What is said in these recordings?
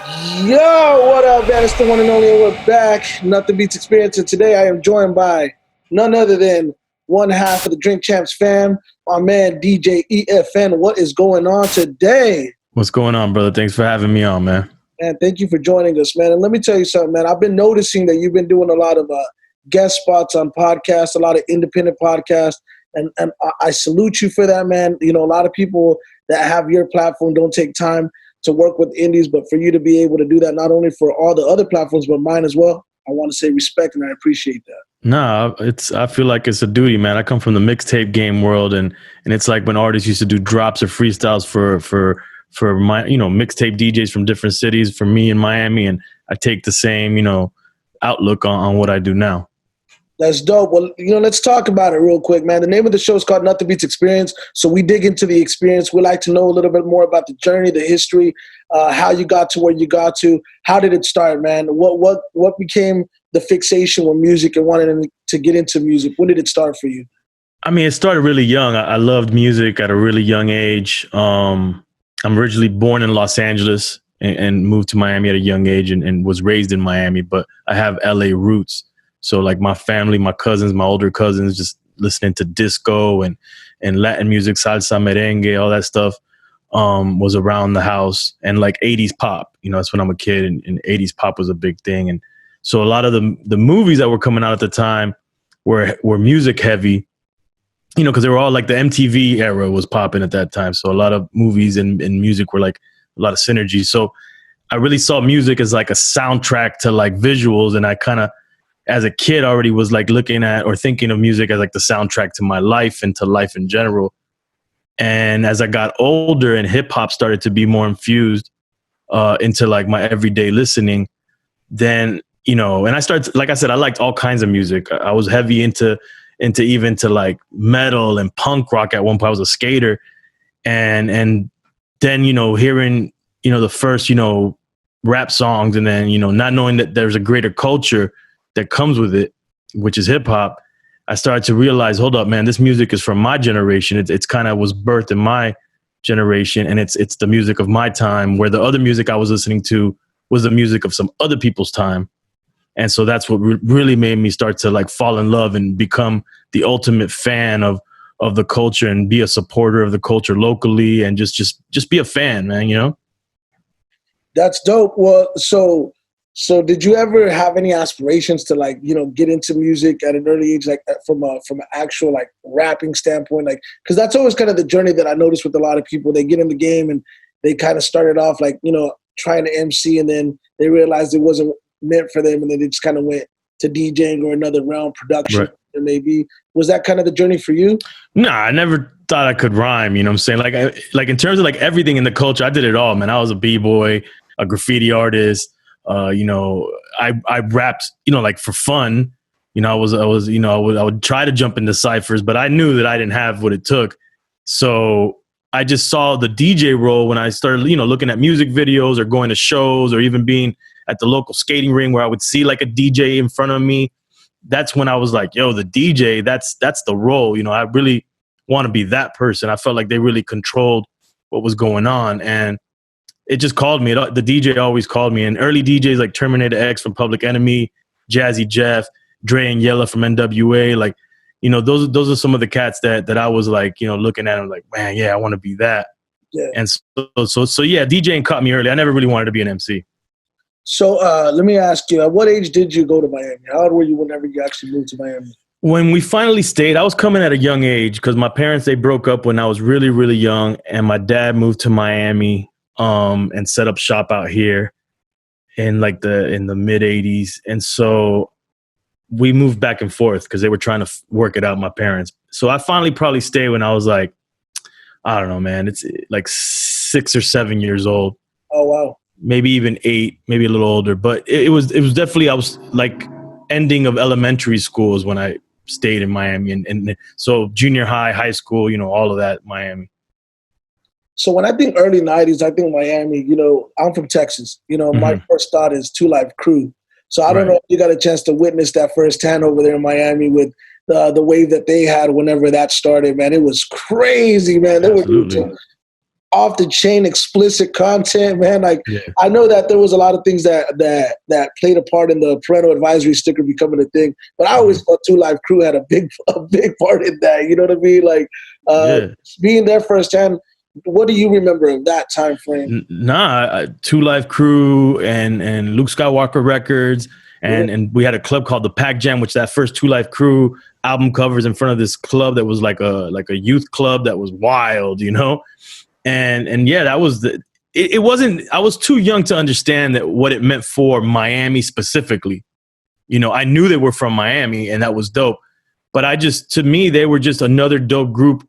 Yo, what up, man? It's the one and only, and we're back. Nothing beats experience. And today I am joined by none other than one half of the Drink Champs fam, my man DJ EFN. What is going on today? What's going on, brother? Thanks for having me on, man. Man, thank you for joining us, man. And let me tell you something, man. I've been noticing that you've been doing a lot of guest spots on podcasts, a lot of independent podcasts, and I salute you for that, man. You know, a lot of people that have your platform don't take time to work with indies, but for you to be able to do that, not only for all the other platforms, but mine as well, I want to say respect, and I appreciate that. Nah, I feel like it's a duty, man. I come from the mixtape game world, and it's like when artists used to do drops or freestyles for my mixtape DJs from different cities, for me in Miami, and I take the same outlook on what I do now. That's dope. Well, let's talk about it real quick, man. The name of the show is called Nothing Beats Experience. So we dig into the experience. We like to know a little bit more about the journey, the history, how you got to where you got to. How did it start, man? What became the fixation with music and wanting to get into music? When did it start for you? I mean, it started really young. I loved music at a really young age. I'm originally born in Los Angeles and moved to Miami at a young age and was raised in Miami, but I have LA roots. So like my family, my cousins, my older cousins, just listening to disco and Latin music, salsa, merengue, all that stuff was around the house. And like 80s pop, that's when I'm a kid, and 80s pop was a big thing. And so a lot of the movies that were coming out at the time were music heavy, because they were all like the MTV era was popping at that time. So a lot of movies and music were like a lot of synergy. So I really saw music as like a soundtrack to like visuals, and I kind of, as a kid, already was like looking at or thinking of music as like the soundtrack to my life and to life in general. And as I got older and hip hop started to be more infused into like my everyday listening, then, and I started, like I said, I liked all kinds of music. I was heavy into even to like metal and punk rock at one point. I was a skater. And then, hearing, the first, rap songs, and then, not knowing that there's a greater culture that comes with it, which is hip hop, I started to realize, hold up, man, this music is from my generation. It's kind of was birthed in my generation, and it's the music of my time, where the other music I was listening to was the music of some other people's time. And so that's what really made me start to like fall in love and become the ultimate fan of the culture and be a supporter of the culture locally, and just be a fan, man, That's dope. Well, so did you ever have any aspirations to like, get into music at an early age, like from an actual like rapping standpoint? Like, cause that's always kind of the journey that I noticed with a lot of people. They get in the game and they kind of started off like, trying to MC, and then they realized it wasn't meant for them. And then they just kind of went to DJing or another realm, production. Right. Or maybe was that kind of the journey for you? Nah, I never thought I could rhyme. You know what I'm saying? Like in terms of like everything in the culture, I did it all, man. I was a B-boy, a graffiti artist. I rapped, like for fun. I would try to jump into ciphers, but I knew that I didn't have what it took. So I just saw the DJ role when I started, looking at music videos or going to shows or even being at the local skating ring where I would see like a DJ in front of me. That's when I was like, yo, the DJ, that's the role. I really want to be that person. I felt like they really controlled what was going on. And it just called me. The DJ always called me. And early DJs like Terminator X from Public Enemy, Jazzy Jeff, Dre and Yella from NWA, like, those are some of the cats that I was like, looking at them like, man, yeah, I want to be that. Yeah. And so yeah, DJing caught me early. I never really wanted to be an MC. So let me ask you, at what age did you go to Miami? How old were you whenever you actually moved to Miami? When we finally stayed, I was coming at a young age because my parents, they broke up when I was really, really young, and my dad moved to Miami and set up shop out here in the mid 80s. And so we moved back and forth because they were trying to work it out, my parents. So I finally probably stayed when I was like, I don't know, man, it's like 6 or 7 years old. Oh, wow. Maybe even 8, maybe a little older. But it was definitely, I was like ending of elementary school is when I stayed in Miami. And so junior high, high school, all of that, Miami. So when I think early 90s, I think Miami, I'm from Texas. My first thought is Two Live Crew. So I don't know if you got a chance to witness that firsthand over there in Miami with the wave that they had whenever that started, man. It was crazy, man. They were off the chain explicit content, man. Like Yeah. I know that there was a lot of things that played a part in the parental advisory sticker becoming a thing, but I always thought Two Live Crew had a big part in that. You know what I mean? Like Yeah. being there firsthand. What do you remember of that time frame? Two Live Crew and Luke Skywalker Records, and we had a club called the Pac Jam, which that first Two Live Crew album covers in front of this club that was like a youth club that was wild, you know. And yeah, that was it wasn't, I was too young to understand that what it meant for Miami specifically. You know, I knew they were from Miami and that was dope. But to me, they were just another dope group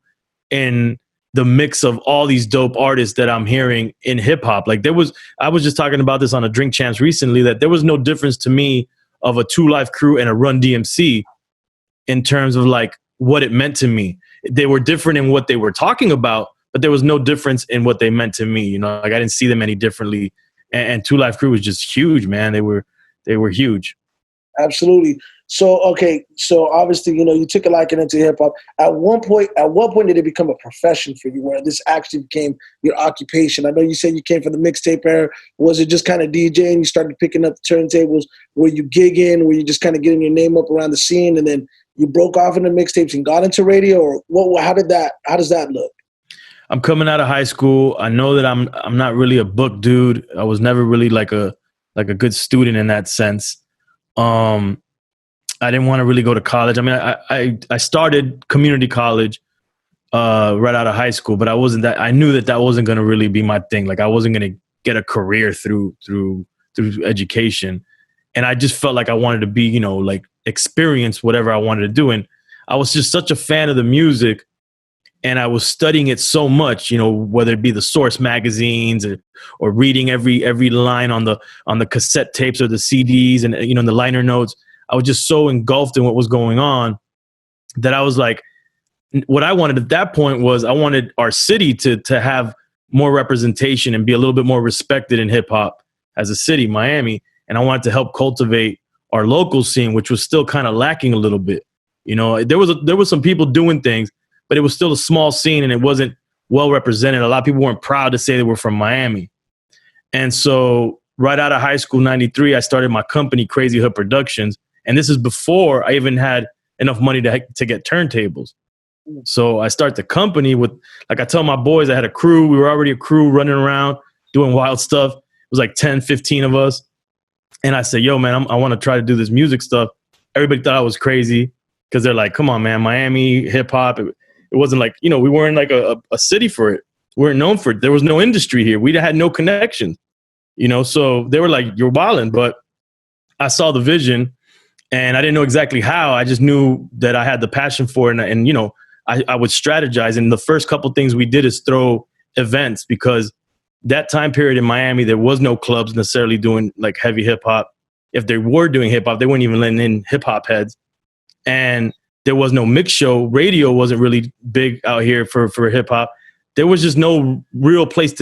in the mix of all these dope artists that I'm hearing in hip hop. Like I was just talking about this on a Drink Champs recently, that there was no difference to me of a Two Live Crew and a Run DMC in terms of like what it meant to me. They were different in what they were talking about, but there was no difference in what they meant to me. You know, like I didn't see them any differently. And Two Live Crew was just huge, man. They were huge. Absolutely. So okay, so obviously, you know, you took a liking into hip hop. At what point did it become a profession for you, where this actually became your occupation? I know you said you came from the mixtape era. Was it just kind of DJing? You started picking up the turntables. Were you gigging? Were you just kind of getting your name up around the scene, and then you broke off into mixtapes and got into radio, or what? How does that look? I'm coming out of high school. I know that I'm not really a book dude. I was never really like a good student in that sense. I didn't want to really go to college. I mean, I started community college right out of high school, but I knew that wasn't going to really be my thing. Like I wasn't going to get a career through education. And I just felt like I wanted to be, you know, like experience whatever I wanted to do. And I was just such a fan of the music, and I was studying it so much, you know, whether it be the Source magazines or reading every line on the cassette tapes or the CDs and, you know, the liner notes. I was just so engulfed in what was going on that I was like, what I wanted at that point was I wanted our city to have more representation and be a little bit more respected in hip hop as a city, Miami. And I wanted to help cultivate our local scene, which was still kind of lacking a little bit. You know, there was some people doing things, but it was still a small scene and it wasn't well represented. A lot of people weren't proud to say they were from Miami. And so right out of high school, 93, I started my company, Crazy Hood Productions. And this is before I even had enough money to get turntables. So I start the company with, like I tell my boys, I had a crew. We were already a crew running around doing wild stuff. It was like 10, 15 of us. And I said, yo, man, I want to try to do this music stuff. Everybody thought I was crazy because they're like, come on, man, Miami, hip hop. It wasn't like, you know, we weren't like a city for it. We weren't known for it. There was no industry here. We had no connections, you know. So they were like, you're wilding. But I saw the vision. And I didn't know exactly how. I just knew that I had the passion for it. And you know, I would strategize. And the first couple things we did is throw events, because that time period in Miami, there was no clubs necessarily doing like heavy hip hop. If they were doing hip hop, they weren't even letting in hip hop heads. And there was no mix show. Radio wasn't really big out here for hip hop. There was just no real place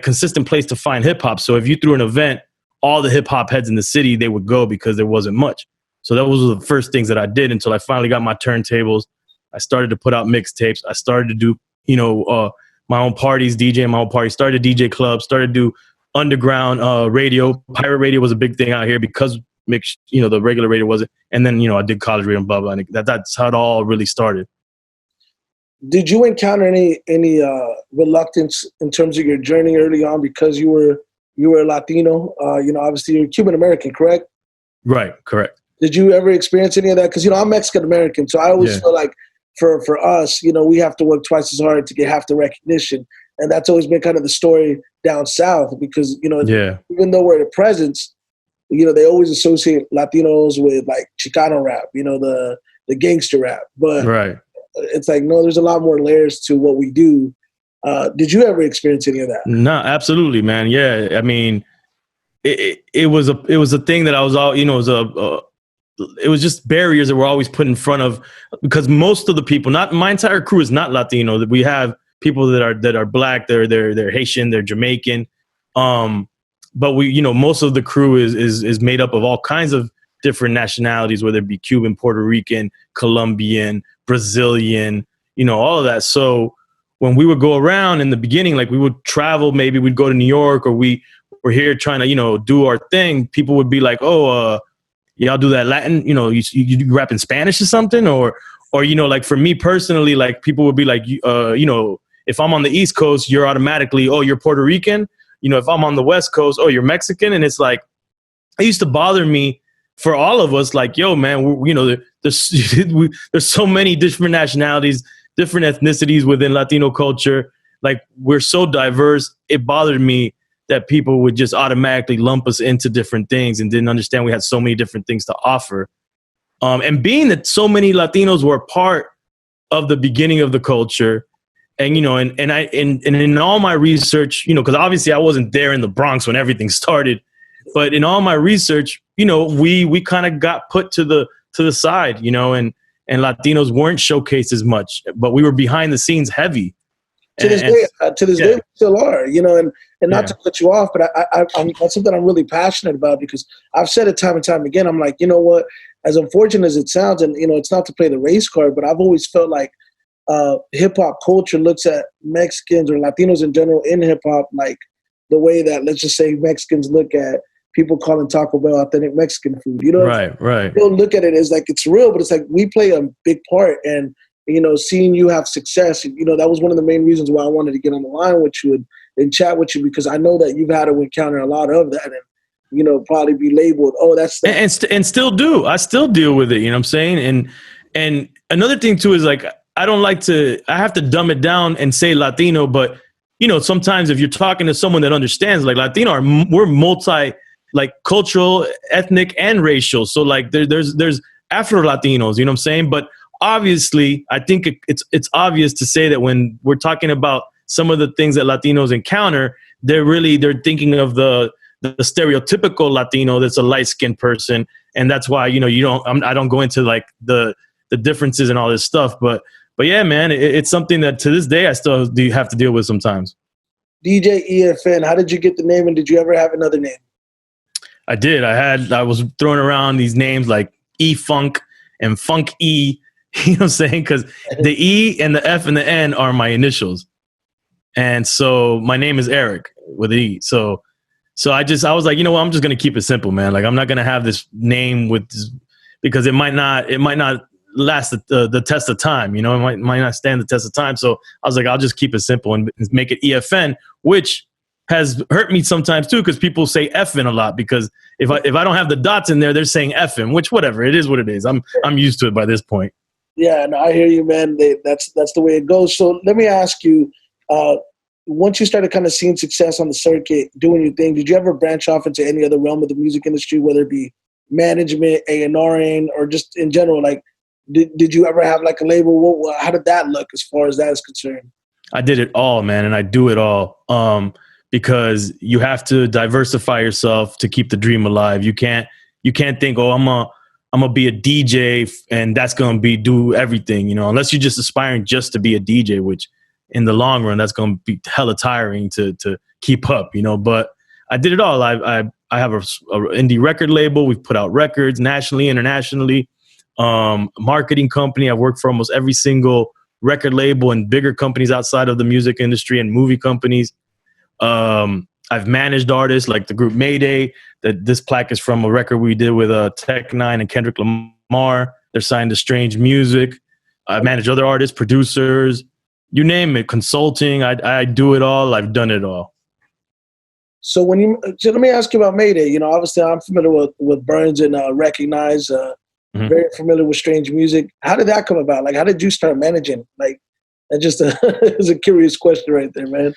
consistent place to find hip hop. So if you threw an event, all the hip hop heads in the city, they would go because there wasn't much. So that was the first things that I did until I finally got my turntables. I started to put out mixtapes. I started to do, you know, my own parties, DJing my own parties, started DJ clubs, started to do underground radio. Pirate radio was a big thing out here because, you know, the regular radio wasn't. And then, you know, I did college radio and blah, blah. And that's how it all really started. Did you encounter any reluctance in terms of your journey early on because you were Latino? You know, obviously you're Cuban American, correct? Right, correct. Did you ever experience any of that? Because, you know, I'm Mexican American, so I always feel like for us, you know, we have to work twice as hard to get half the recognition. And that's always been kind of the story down south because, you know, even though we're the presence, you know, they always associate Latinos with like Chicano rap, you know, the gangster rap. But it's like, no, there's a lot more layers to what we do. Did you ever experience any of that? No, absolutely, man. Yeah. I mean, it was a thing that I was all, you know, it was just barriers that were always put in front of, because most of the people, not my entire crew is not Latino. That we have people that are black, they're Haitian, they're Jamaican. But we, you know, most of the crew is made up of all kinds of different nationalities, whether it be Cuban, Puerto Rican, Colombian, Brazilian, you know, all of that. So when we would go around in the beginning, like we would travel, maybe we'd go to New York, or we were here trying to, you know, do our thing. People would be like, oh, y'all do that Latin, you know, you rap in Spanish or something, or, you know, like for me personally, like people would be like, you know, if I'm on the East Coast, you're automatically, oh, you're Puerto Rican. You know, if I'm on the West Coast, oh, you're Mexican. And it's like, it used to bother me for all of us, like, yo, man, you know, there's so many different nationalities, different ethnicities within Latino culture. Like, we're so diverse. It bothered me that people would just automatically lump us into different things and didn't understand we had so many different things to offer. And being that so many Latinos were part of the beginning of the culture, and, you know, and in all my research, you know, because obviously I wasn't there in the Bronx when everything started, but in all my research, you know, we kind of got put to the side, you know, and Latinos weren't showcased as much, but we were behind the scenes heavy. To this day, we still are, you know, and not to cut you off, but I'm that's something I'm really passionate about, because I've said it time and time again. I'm like, you know what, as unfortunate as it sounds, and, you know, it's not to play the race card, but I've always felt like hip hop culture looks at Mexicans or Latinos in general in hip hop like the way that, let's just say, Mexicans look at people calling Taco Bell authentic Mexican food. You know, right. They don't look at it as like it's real, but it's like we play a big part. And, you know, seeing you have success, you know, that was one of the main reasons why I wanted to get on the line with you and chat with you, because I know that you've had to encounter a lot of that, and, you know, probably be labeled, oh, that's that. And still do. I still deal with it. You know what I'm saying? And another thing too is, like, I have to dumb it down and say Latino, but, you know, sometimes if you're talking to someone that understands, like, Latino we're multi, like, cultural, ethnic, and racial. So, like, there's Afro Latinos, you know what I'm saying? But obviously, I think it's obvious to say that when we're talking about some of the things that Latinos encounter, they're thinking of the stereotypical Latino that's a light-skinned person. And that's why, you know, I don't go into, like, the differences and all this stuff. But yeah, man, it's something that to this day I still do have to deal with sometimes. DJ EFN, how did you get the name, and did you ever have another name? I did. I was throwing around these names like E-Funk and Funk E, you know what I'm saying? Because the E and the F and the N are my initials. And so my name is Eric with an E. So I was like, you know what, I'm just going to keep it simple, man. Like, I'm not going to have this name with this, because it might not last the test of time, you know, it might not stand the test of time. So I was like, I'll just keep it simple and make it EFN, which has hurt me sometimes too, because people say effing a lot, because if I don't have the dots in there, they're saying effing, which, whatever, it is what it is. I'm used to it by this point. Yeah, no, I hear you, man. That's the way it goes. So let me ask you, once you started kind of seeing success on the circuit, doing your thing, did you ever branch off into any other realm of the music industry, whether it be management, A&R, or just in general? Like, did you ever have like a label? How did that look as far as that is concerned? I did it all, man, and I do it all. Because you have to diversify yourself to keep the dream alive. You can't think, oh, I'm gonna be a DJ and that's gonna do everything, you know, unless you're just aspiring just to be a DJ, which in the long run, that's gonna be hella tiring to keep up, you know. But I did it all. I have a indie record label. We've put out records nationally, internationally. Marketing company. I've worked for almost every single record label and bigger companies outside of the music industry and movie companies. I've managed artists like the group Mayday. That this plaque is from a record we did with Tech Nine and Kendrick Lamar. They're signed to Strange Music. I've managed other artists, producers, you name it, consulting. I do it all. I've done it all. So let me ask you about Mayday. You know, obviously I'm familiar with Burns and Recognize. Very familiar with Strange Music. How did that come about? Like, how did you start managing? Like, that just is a curious question right there, man.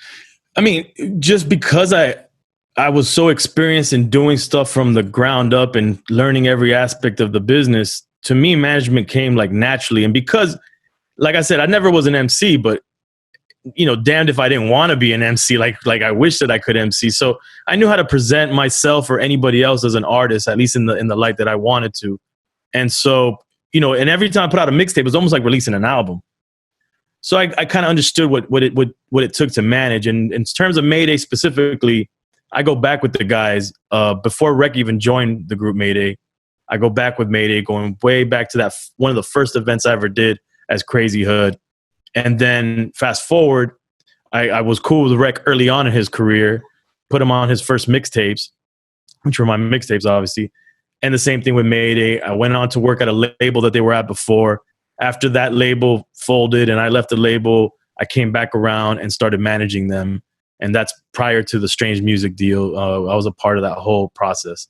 I mean, just because I was so experienced in doing stuff from the ground up and learning every aspect of the business, to me, management came like naturally. And because, like I said, I never was an MC, but, you know, damned if I didn't want to be an MC. Like I wish that I could MC. So I knew how to present myself or anybody else as an artist, at least in the light that I wanted to. And so, you know, and every time I put out a mixtape, it was almost like releasing an album. So I kind of understood what it took to manage. And in terms of Mayday specifically, I go back with the guys before Rec even joined the group Mayday. I go back with Mayday, going way back to that one of the first events I ever did as Crazy Hood. And then fast forward, I was cool with Rec early on in his career, put him on his first mixtapes, which were my mixtapes, obviously. And the same thing with Mayday. I went on to work at a label that they were at before. After that label folded and I left the label, I came back around and started managing them. And that's prior to the Strange Music deal. I was a part of that whole process.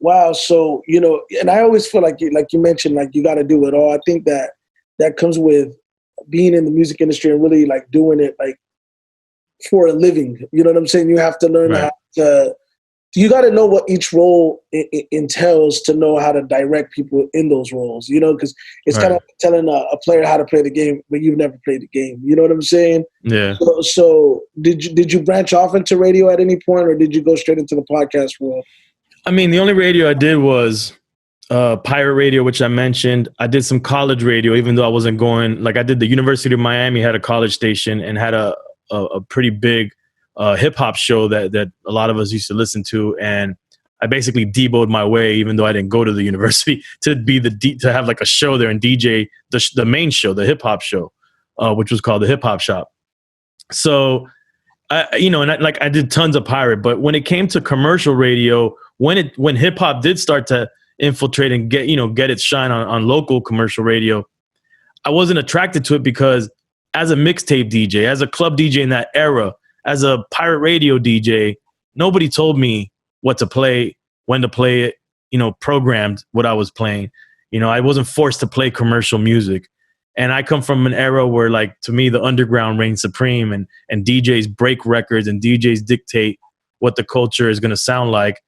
Wow. So, and I always feel like you mentioned, like you got to do it all. I think that comes with being in the music industry and really like doing it like for a living. You know what I'm saying? You have to learn how to, you got to know what each role entails to know how to direct people in those roles, because it's kind of telling a player how to play the game, but you've never played the game. You know what I'm saying? Yeah. So did you branch off into radio at any point, or did you go straight into the podcast world? I mean, the only radio I did was pirate radio, which I mentioned. I did some college radio, even though I wasn't going. Like I did the University of Miami had a college station and had a pretty big hip hop show that a lot of us used to listen to, and I basically deboed my way, even though I didn't go to the university, to be to have like a show there and DJ the main show, the hip hop show, which was called the Hip Hop Shop. So, I did tons of pirate, but when it came to commercial radio, when hip hop did start to infiltrate and get its shine on local commercial radio, I wasn't attracted to it because as a mixtape DJ, as a club DJ in that era, as a pirate radio DJ, nobody told me what to play, when to play it, programmed what I was playing. I wasn't forced to play commercial music. And I come from an era where, like, to me, the underground reigns supreme, and DJs break records and DJs dictate what the culture is going to sound like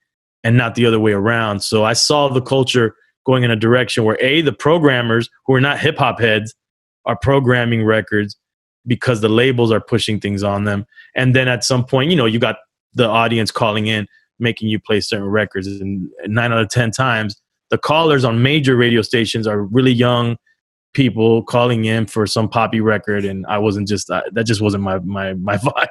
and not the other way around. So I saw the culture going in a direction where, the programmers who are not hip hop heads are programming records because the labels are pushing things on them. And then at some point, you got the audience calling in, making you play certain records. And 9 out of 10 times, the callers on major radio stations are really young people calling in for some poppy record. And I wasn't that just wasn't my vibe.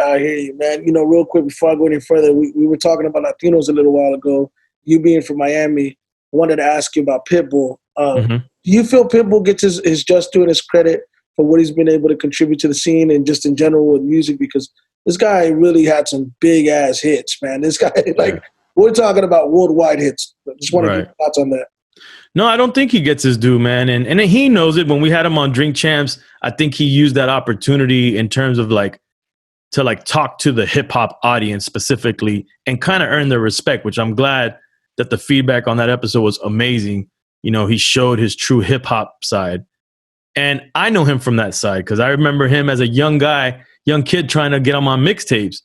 I hear you, man. Real quick, before I go any further, we were talking about Latinos a little while ago. You being from Miami, I wanted to ask you about Pitbull. Do you feel Pitbull gets his just due and his credit for what he's been able to contribute to the scene and just in general with music? Because this guy really had some big ass hits, man. This guy, we're talking about worldwide hits. I just want to get your thoughts on that. No, I don't think he gets his due, man. And he knows it. When we had him on Drink Champs, I think he used that opportunity in terms of to talk to the hip hop audience specifically and kind of earn their respect, which I'm glad that the feedback on that episode was amazing. He showed his true hip hop side. And I know him from that side because I remember him as a young kid trying to get him on mixtapes.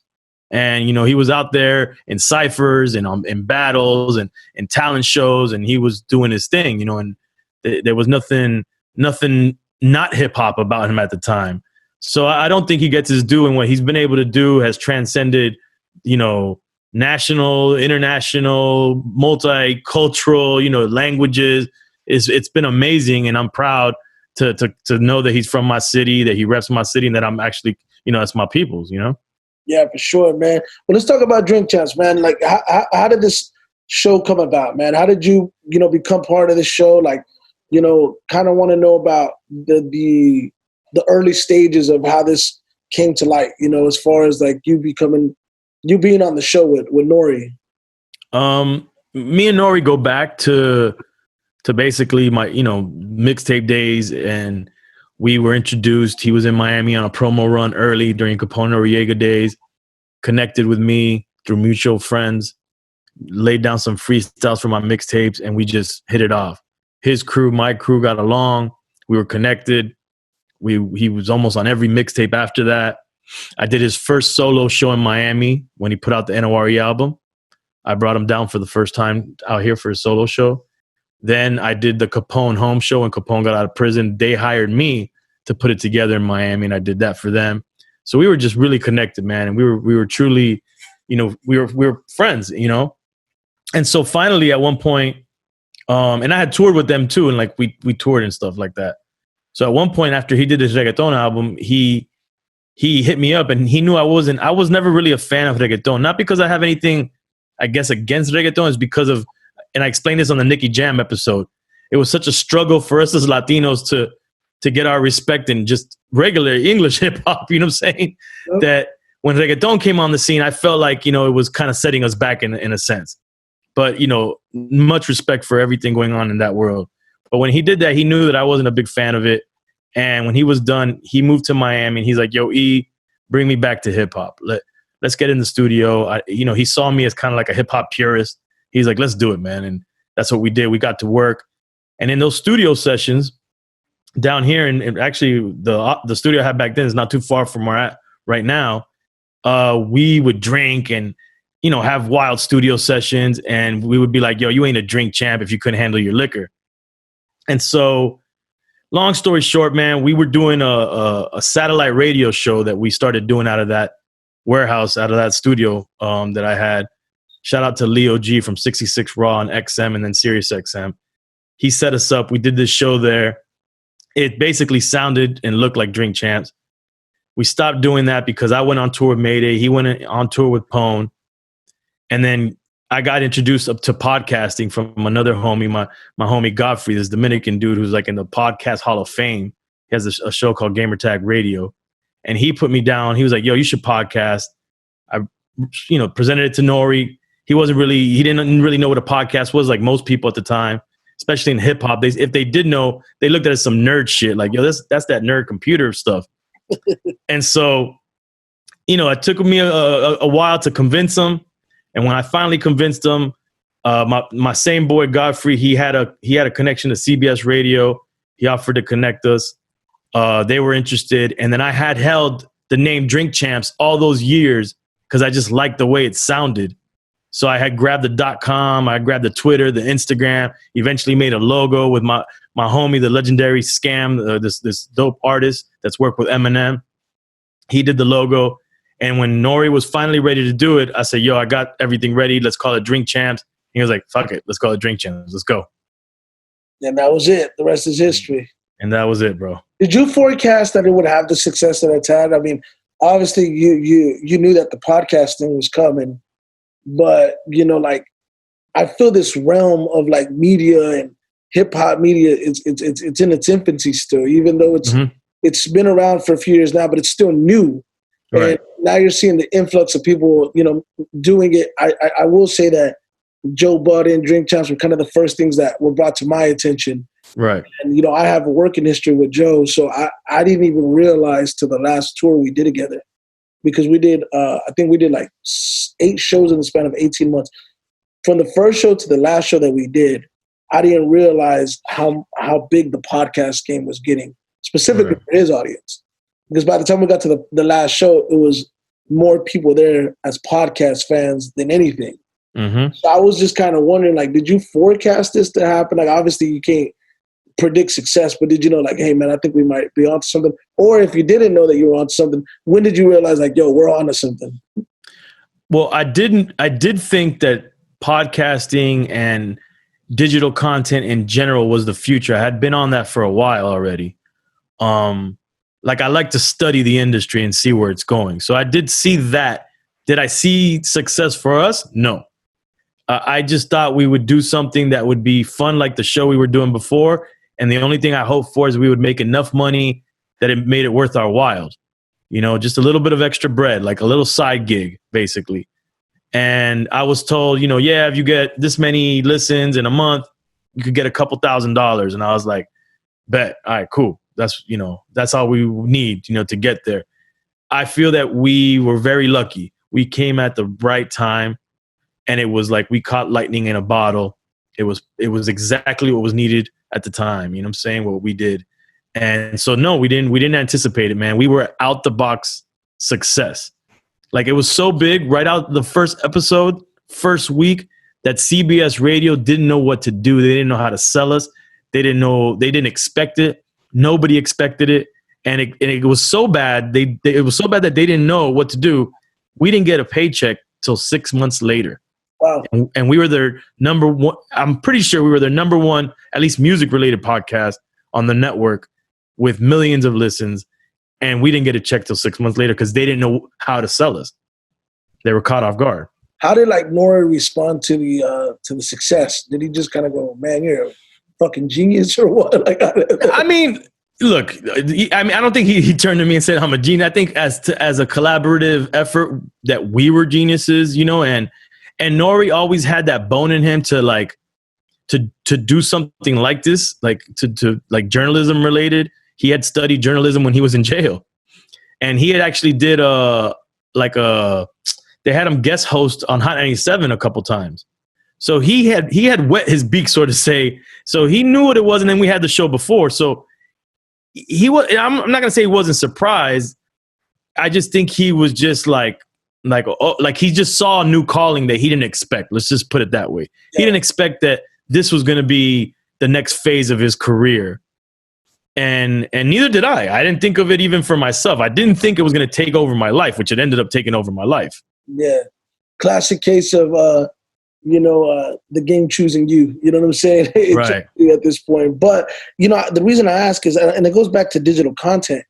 And, he was out there in cyphers and in battles and in talent shows, and he was doing his thing, and there was nothing not hip hop about him at the time. So I don't think he gets his due, and what he's been able to do has transcended, national, international, multicultural, languages. It's been amazing, and I'm proud to know that he's from my city, that he reps my city, and that I'm actually, that's my people's, Yeah, for sure, man. Well, let's talk about Drink Champs, man. Like, how did this show come about, man? How did you, become part of this show? Like, kind of want to know about the early stages of how this came to light, as far as like you being on the show with N.O.R.E. Me and N.O.R.E go back to basically my, mixtape days, and we were introduced. He was in Miami on a promo run early during Capone Noriega days, connected with me through mutual friends, laid down some freestyles for my mixtapes, and we just hit it off. His crew, my crew got along. We were connected. He was almost on every mixtape after that. I did his first solo show in Miami when he put out the N.O.R.E album. I brought him down for the first time out here for his solo show. Then I did the Capone home show when Capone got out of prison. They hired me to put it together in Miami, and I did that for them. So we were just really connected, man. And we were truly, we were friends, And so finally at one point, and I had toured with them too, and like we toured and stuff like that. So at one point after he did this reggaeton album, he hit me up, and he knew I was never really a fan of reggaeton. Not because I have anything, I guess, against reggaeton, it's because of, and I explained this on the Nicky Jam episode, it was such a struggle for us as Latinos to to get our respect in just regular English hip hop. You know what I'm saying? Yep. That when reggaeton came on the scene, I felt like, it was kind of setting us back in a sense. But, much respect for everything going on in that world. But when he did that, he knew that I wasn't a big fan of it. And when he was done, he moved to Miami and he's like, yo, E, bring me back to hip hop. Let's get in the studio. He saw me as kind of like a hip hop purist. He's like, let's do it, man. And that's what we did. We got to work. And in those studio sessions down here, and actually the studio I had back then is not too far from where I'm at right now, we would drink and, have wild studio sessions. And we would be like, yo, you ain't a drink champ if you couldn't handle your liquor. And so long story short, man, we were doing a satellite radio show that we started doing out of that warehouse, out of that studio that I had. Shout out to Leo G from 66 Raw and XM and then Sirius XM. He set us up. We did this show there. It basically sounded and looked like Drink Champs. We stopped doing that because I went on tour with Mayday. He went on tour with Pone. And then I got introduced up to podcasting from another homie, my homie Godfrey, this Dominican dude who's like in the podcast Hall of Fame. He has a show called Gamertag Radio. And he put me down. He was like, yo, you should podcast. I, presented it to N.O.R.E. He didn't really know what a podcast was, like most people at the time, especially in hip hop. If they did know, they looked at it as some nerd shit. Like, yo, that's that nerd computer stuff. And so, it took me a while to convince him. And when I finally convinced him, my same boy Godfrey, he had a connection to CBS Radio. He offered to connect us. They were interested, and then I had held the name Drink Champs all those years because I just liked the way it sounded. So I had grabbed the .com, I grabbed the Twitter, the Instagram. Eventually made a logo with my homie, the legendary Scam, this dope artist that's worked with Eminem. He did the logo. And when N.O.R.E. was finally ready to do it, I said, yo, I got everything ready. Let's call it Drink Champs. He was like, fuck it. Let's call it Drink Champs. Let's go. And that was it. The rest is history. And that was it, bro. Did you forecast that it would have the success that it's had? I mean, obviously you knew that the podcasting was coming, but, I feel this realm of like media and hip hop media, it's in its infancy still, even though it's been around for a few years now, but it's still new. Right. And now you're seeing the influx of people, doing it. I will say that Joe Budden, Drink Champs were kind of the first things that were brought to my attention. Right. And, I have a working history with Joe, so I didn't even realize till the last tour we did together, because we did, I think we did like 8 shows in the span of 18 months. From the first show to the last show that we did, I didn't realize how big the podcast game was getting, specifically for his audience. Because by the time we got to the last show, it was more people there as podcast fans than anything. Mm-hmm. So I was just kind of wondering, like, did you forecast this to happen? Like, obviously you can't predict success, but did you know, like, hey, man, I think we might be onto something? Or if you didn't know that you were onto something, when did you realize, like, yo, we're onto something? Well, I did think that podcasting and digital content in general was the future. I had been on that for a while already. Like, I like to study the industry and see where it's going. So I did see that. Did I see success for us? No. I just thought we would do something that would be fun, like the show we were doing before. And the only thing I hoped for is we would make enough money that it made it worth our while. Just a little bit of extra bread, like a little side gig, basically. And I was told, yeah, if you get this many listens in a month, you could get a couple $1,000s. And I was like, bet. All right, cool. That's all we need, to get there. I feel that we were very lucky. We came at the right time, and it was like we caught lightning in a bottle. It was exactly what was needed at the time. You know what I'm saying? What we did. And so, no, we didn't anticipate it, man. We were out the box success. Like, it was so big right out the first episode, first week, that CBS Radio didn't know what to do. They didn't know how to sell us. They didn't expect it. Nobody expected it. And it was so bad. It was so bad that they didn't know what to do. We didn't get a paycheck till 6 months later. Wow. And we were their number one. I'm pretty sure we were their number one, at least music related podcast on the network with millions of listens. And we didn't get a check till 6 months later because they didn't know how to sell us. They were caught off guard. How did NORE respond to the success? Did he just kind of go, man, you're a fucking genius or what? I mean, Look, I mean, I don't think he turned to me and said I'm a genius. I think as a collaborative effort that we were geniuses, you know, and N.O.R.E always had that bone in him to like to do something like this, like to like journalism related. He had studied journalism when he was in jail, and he had actually did they had him guest host on Hot 97 a couple times. So he had wet his beak, so to say. So he knew what it was, and then we had the show before. So he was. I'm not gonna say he wasn't surprised. I just think he was just like he just saw a new calling that he didn't expect. Let's just put it that way. Yeah. He didn't expect that this was going to be the next phase of his career, and neither did I. I didn't think of it even for myself. I didn't think it was going to take over my life, which it ended up taking over my life. Yeah, classic case of the game choosing you. You know what I'm saying? Right. At this point, but the reason I ask is, and it goes back to digital content.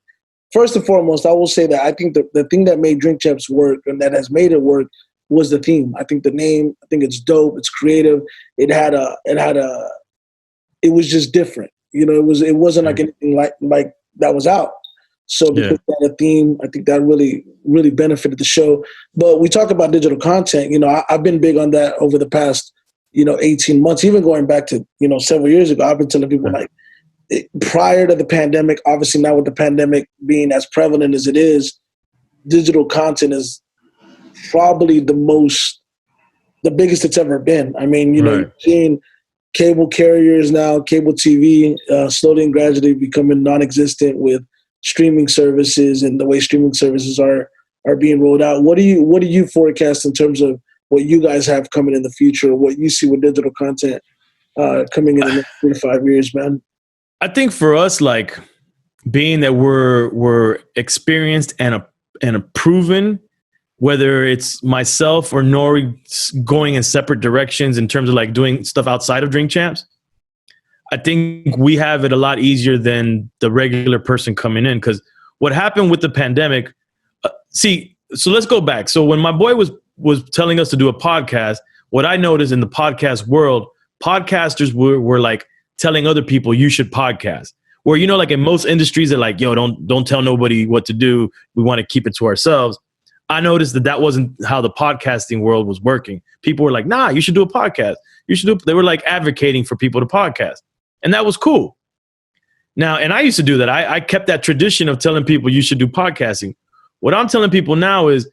First and foremost, I will say that I think the thing that made Drink Champs work and that has made it work was the theme. I think the name. I think it's dope. It's creative. It was just different. It wasn't like anything like that was out. So because it had a theme, I think that really, really benefited the show. But we talk about digital content. I've been big on that over the past 18 months, even going back to several years ago. I've been telling people prior to the pandemic, obviously now with the pandemic being as prevalent as it is, digital content is probably the biggest it's ever been. I mean, you're seeing cable carriers now, cable TV, slowly and gradually becoming non-existent with streaming services and the way streaming services are being rolled out. What do you forecast in terms of what you guys have coming in the future, what you see with digital content coming in the next 3 to 5 years, man? I think for us, like being that we're experienced and a proven, whether it's myself or N.O.R.E going in separate directions in terms of like doing stuff outside of Drink Champs, I think we have it a lot easier than the regular person coming in. Because what happened with the pandemic, so let's go back. So when my boy was telling us to do a podcast, what I noticed in the podcast world, podcasters were like telling other people you should podcast. Where, like in most industries, they're like, yo, don't tell nobody what to do. We want to keep it to ourselves. I noticed that wasn't how the podcasting world was working. People were like, nah, you should do a podcast. They were like advocating for people to podcast. And that was cool. Now, and I used to do that. I kept that tradition of telling people you should do podcasting. What I'm telling people now is,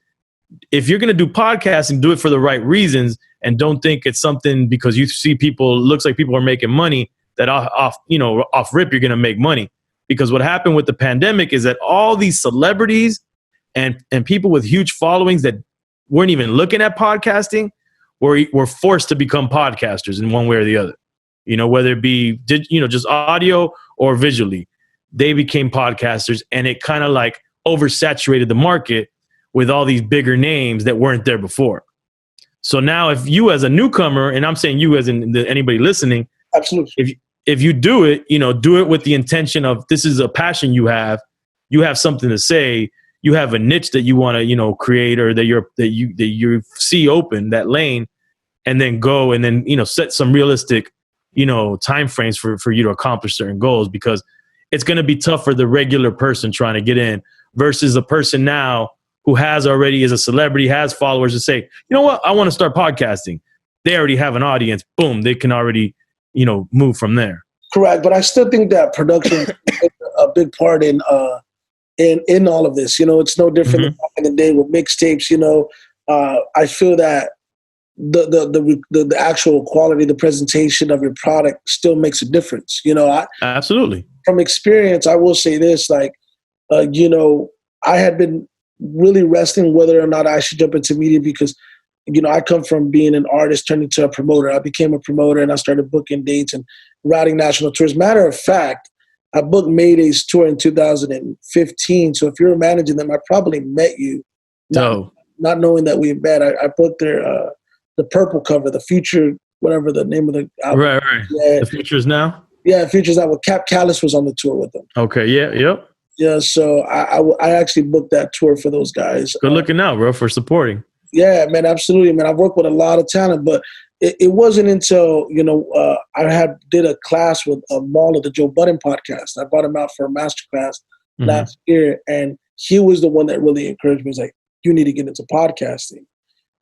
if you're going to do podcasting, do it for the right reasons, and don't think it's something because you see looks like people are making money, that off rip, you're going to make money. Because what happened with the pandemic is that all these celebrities and people with huge followings that weren't even looking at podcasting were forced to become podcasters in one way or the other. Whether it be, just audio or visually, they became podcasters, and it kind of like oversaturated the market with all these bigger names that weren't there before. So now if you as a newcomer, and I'm saying you as in anybody listening, absolutely, if you do it, do it with the intention of this is a passion you have something to say, you have a niche that you want to, create, or that you see open that lane, and then go and then, set some realistic, time frames for you to accomplish certain goals, because it's going to be tough for the regular person trying to get in versus a person now who has already is a celebrity, has followers to say, you know what, I want to start podcasting. They already have an audience. Boom. They can already, move from there. Correct. But I still think that production is a big part in all of this. It's no different than back in the day with mixtapes. I feel that the actual quality, the presentation of your product still makes a difference. Absolutely. From experience, I will say this, I had been really wrestling whether or not I should jump into media because, I come from being an artist turned into a promoter. I became a promoter and I started booking dates and routing national tours. Matter of fact, I booked Mayday's tour in 2015. So if you're managing them, I probably met you. Not knowing that we met. I booked their the purple cover, the Future, whatever the name of the album. Right. Yeah. The Future's Now? Yeah, Future's Now. With Cap Callis was on the tour with them. Okay, yeah, yep. Yeah, so I actually booked that tour for those guys. Good looking out, bro, for supporting. Yeah, man, absolutely, man. I've worked with a lot of talent, but it wasn't until, I did a class with Maul of the Joe Budden podcast. I brought him out for a master class last year, and he was the one that really encouraged me. He's like, you need to get into podcasting.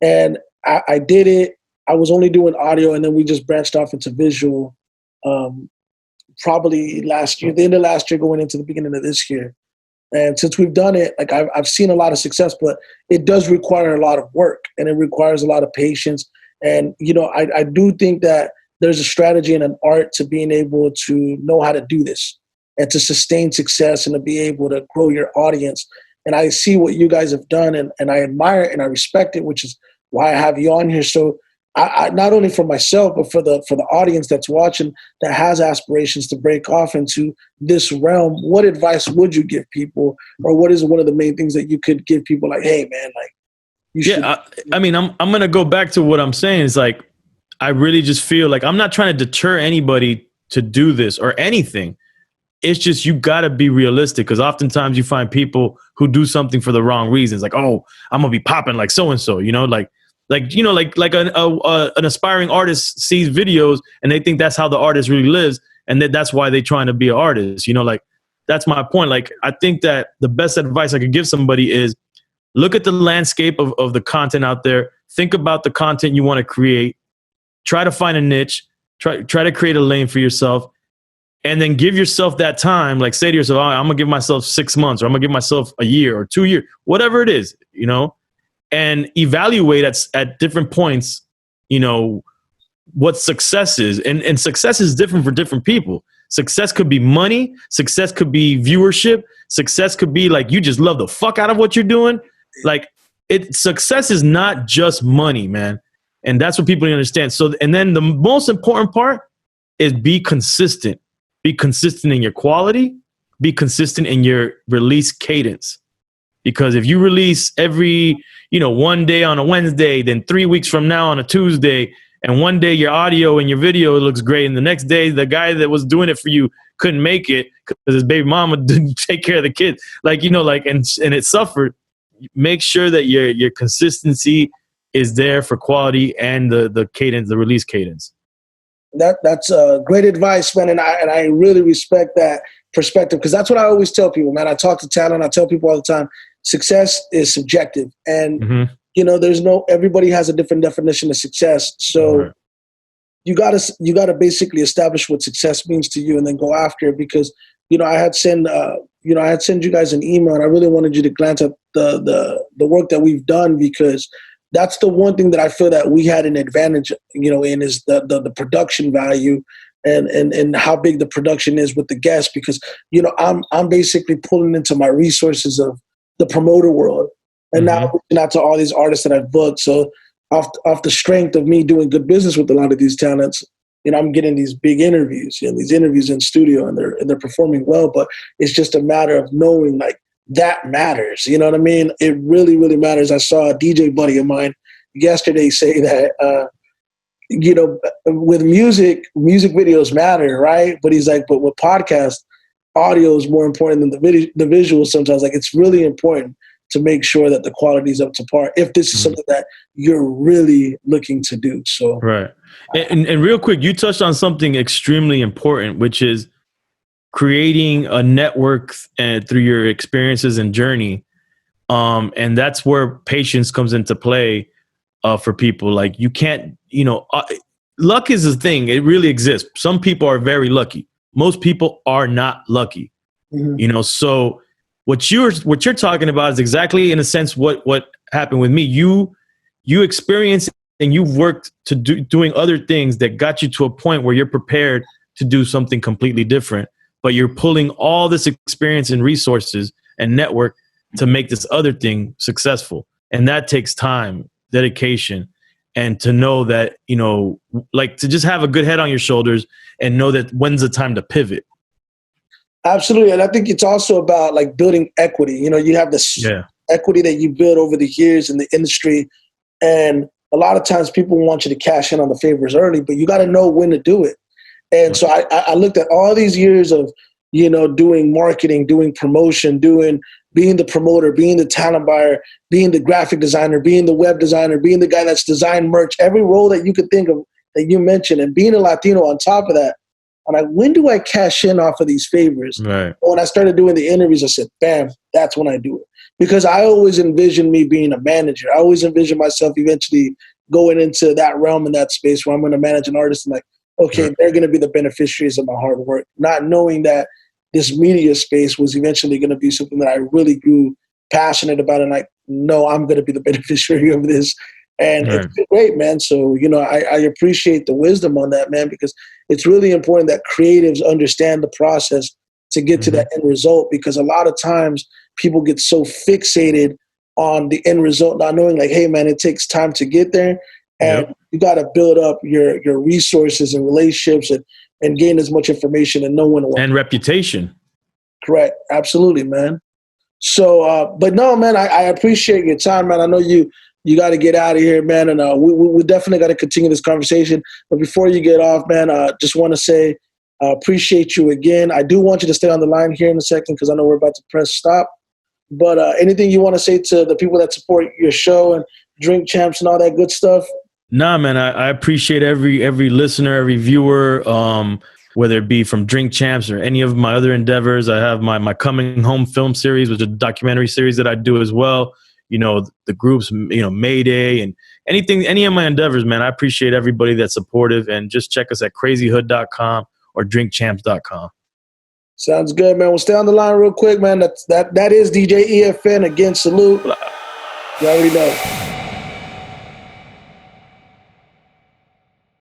And I did it. I was only doing audio, and then we just branched off into visual probably last year, the end of last year going into the beginning of this year. And since we've done it, like I've seen a lot of success, but it does require a lot of work, and it requires a lot of patience. And, I do think that there's a strategy and an art to being able to know how to do this and to sustain success and to be able to grow your audience. And I see what you guys have done, and I admire it and I respect it, which is why I have you on here. So I not only for myself, but for the audience that's watching that has aspirations to break off into this realm, what advice would you give people, or what is one of the main things that you could give people? Like, hey, man, like you should. Yeah, I'm gonna go back to what I'm saying. Is like, I really just feel like I'm not trying to deter anybody to do this or anything. It's just you got to be realistic, because oftentimes you find people who do something for the wrong reasons. Like, oh, I'm gonna be popping like so and so, like an aspiring artist sees videos and they think that's how the artist really lives, and that's why they're trying to be an artist. Like that's my point. Like, I think that the best advice I could give somebody is look at the landscape of the content out there. Think about the content you want to create. Try to find a niche. Try to create a lane for yourself, and then give yourself that time. Like, say to yourself, I'm gonna give myself 6 months, or I'm gonna give myself a year or 2 years, whatever it is, and evaluate at different points, what success is. And success is different for different people. Success could be money. Success could be viewership. Success could be like you just love the fuck out of what you're doing. Like, success is not just money, man. And that's what people don't understand. So, and then the most important part is be consistent. Be consistent in your quality. Be consistent in your release cadence. Because if you release every, one day on a Wednesday, then 3 weeks from now on a Tuesday, and one day your audio and your video looks great, and the next day the guy that was doing it for you couldn't make it because his baby mama didn't take care of the kids, and it suffered. Make sure that your consistency is there for quality and the cadence, the release cadence. That's great advice, man, and I really respect that perspective, because that's what I always tell people, man. I talk to talent. I tell people all the time, success is subjective, and everybody has a different definition of success. So you gotta basically establish what success means to you, and then go after it. Because I had sent you guys an email, and I really wanted you to glance at the work that we've done, because that's the one thing that I feel that we had an advantage, in is the production value and how big the production is with the guests, because, I'm basically pulling into my resources of the promoter world, and now reaching out to all these artists that I've booked. So off the strength of me doing good business with a lot of these talents, I'm getting these big interviews, these interviews in studio, and they're performing well. But it's just a matter of knowing, like, that matters. You know what I mean? It really, really matters. I saw a DJ buddy of mine yesterday say that, with music videos matter, right? But he's like, but with podcasts, audio is more important than the visuals sometimes. Like, it's really important to make sure that the quality is up to par if this is something that you're really looking to do. So right. And real quick, you touched on something extremely important, which is creating a network through your experiences and journey. And that's where patience comes into play for people. Like, you can't, luck is a thing. It really exists. Some people are very lucky. Most people are not lucky. So what you're talking about is exactly, in a sense, what happened with me. You experienced and you've worked to doing other things that got you to a point where you're prepared to do something completely different. But you're pulling all this experience and resources and network to make this other thing successful. And that takes time, dedication, and to know that, like, to just have a good head on your shoulders and know that when's the time to pivot. Absolutely. And I think it's also about, like, building equity. You have this equity that you build over the years in the industry. And a lot of times people want you to cash in on the favors early, but you got to know when to do it. And so I looked at all these years of doing marketing, doing promotion, being the promoter, being the talent buyer, being the graphic designer, being the web designer, being the guy that's designed merch, every role that you could think of that you mentioned, and being a Latino on top of that. I'm like, when do I cash in off of these favors? Right. When I started doing the interviews, I said, bam, that's when I do it. Because I always envisioned me being a manager. I always envisioned myself eventually going into that realm in that space where I'm going to manage an artist and like, okay, Right. they're going to be the beneficiaries of my hard work, not knowing that this media space was eventually going to be something that I really grew passionate about. And like, no, I'm going to be the beneficiary of this. And Right. it's been great, man. So, I appreciate the wisdom on that, man, because it's really important that creatives understand the process to get to that end result, because a lot of times people get so fixated on the end result, not knowing like, hey, man, it takes time to get there. And you got to build up your resources and relationships and gain as much information and know when to and reputation. Correct. Absolutely, man. So, but no, man, I appreciate your time, man. I know you got to get out of here, man. And we definitely got to continue this conversation. But before you get off, man, just want to say, appreciate you again. I do want you to stay on the line here in a second because I know we're about to press stop. But anything you want to say to the people that support your show and Drink Champs and all that good stuff? Nah, man, I appreciate every listener, every viewer, whether it be from Drink Champs or any of my other endeavors. I have my Coming Home film series, which is a documentary series that I do as well. The groups, Mayday and any of my endeavors, man. I appreciate everybody that's supportive, and just check us at crazyhood.com or drinkchamps.com. Sounds good, man. We'll stay on the line real quick, man. That is DJ EFN. Again, salute. You already know.